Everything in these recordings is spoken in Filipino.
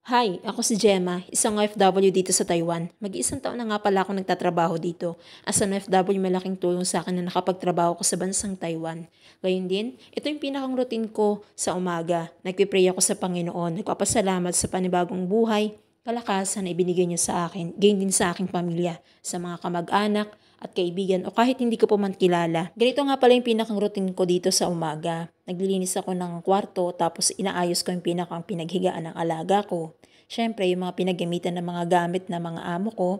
Hi, ako si Gemma, isang OFW dito sa Taiwan. Mag-iisang taon na nga pala ako nagtatrabaho dito. As an OFW, malaking tulong sa akin na nakapagtrabaho ko sa bansang Taiwan. Gayun din, ito yung pinakang routine ko sa umaga. Nagpipray ako sa Panginoon, nagpapasalamat sa panibagong buhay, kalakasan na ibinigay niya sa akin, gayon din sa aking pamilya, sa mga kamag-anak, at kaibigan o kahit hindi ko pa man kilala. Ganito nga pala yung pinakang routine ko dito sa umaga. Naglilinis ako ng kwarto tapos inaayos ko yung pinakang pinaghigaan ng alaga ko. Siyempre, yung mga pinagamitan ng mga gamit ng mga amo ko,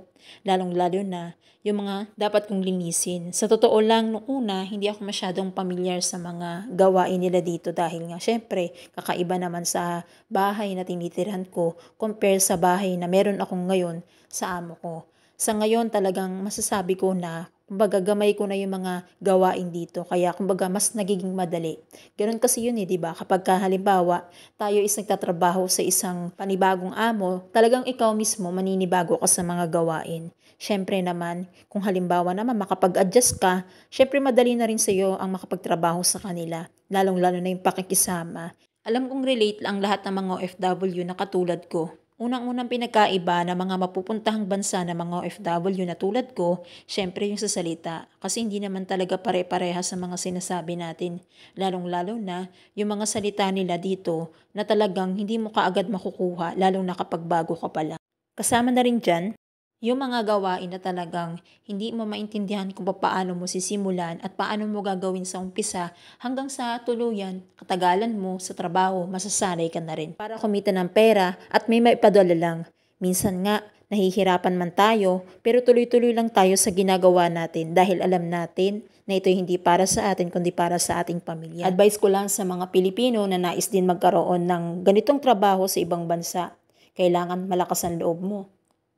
lalong-lalo na yung mga dapat kong linisin. Sa totoo lang, noong una, hindi ako masyadong pamilyar sa mga gawain nila dito dahil nga, siyempre, kakaiba naman sa bahay na tinitirhan ko compare sa bahay na meron akong ngayon sa amo ko. Sa ngayon talagang masasabi ko na kumbaga gamay ko na yung mga gawain dito kaya kumbaga mas nagiging madali. Ganun kasi yun di ba? Kapag halimbawa tayo is nagtatrabaho sa isang panibagong amo, talagang ikaw mismo maninibago ka sa mga gawain. Syempre naman, kung halimbawa naman makapag-adjust ka, syempre madali na rin sa iyo ang makapagtrabaho sa kanila, lalong-lalo na yung pakikisama. Alam kong relate lang lahat ng mga OFW na katulad ko. Unang-unang pinagkaiba ng mga mapupuntahang bansa ng mga OFW na tulad ko, syempre yung sa salita. Kasi hindi naman talaga pare-pareha sa mga sinasabi natin. Lalong-lalo na yung mga salita nila dito na talagang hindi mo kaagad makukuha, lalong na kapag bago ka pa lang. Kasama na rin dyan, yung mga gawain na talagang hindi mo maintindihan kung paano mo sisimulan at paano mo gagawin sa umpisa hanggang sa tuluyan, katagalan mo sa trabaho, masasanay ka na rin. Para kumita ng pera at may maipadala lang. Minsan nga, nahihirapan man tayo, pero tuloy-tuloy lang tayo sa ginagawa natin dahil alam natin na ito hindi para sa atin kundi para sa ating pamilya. Advice ko lang sa mga Pilipino na nais din magkaroon ng ganitong trabaho sa ibang bansa. Kailangan malakas ang loob mo.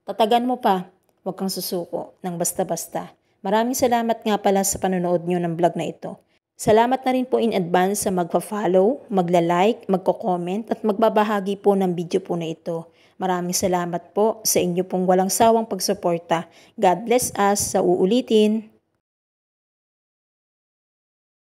Tatagan mo pa, huwag kang susuko ng basta-basta. Maraming salamat nga pala sa panonood nyo ng vlog na ito. Salamat na rin po in advance sa magpa-follow, magla-like, magko-comment at magbabahagi po ng video po na ito. Maraming salamat po sa inyo pong walang sawang pagsuporta. God bless us sa uulitin.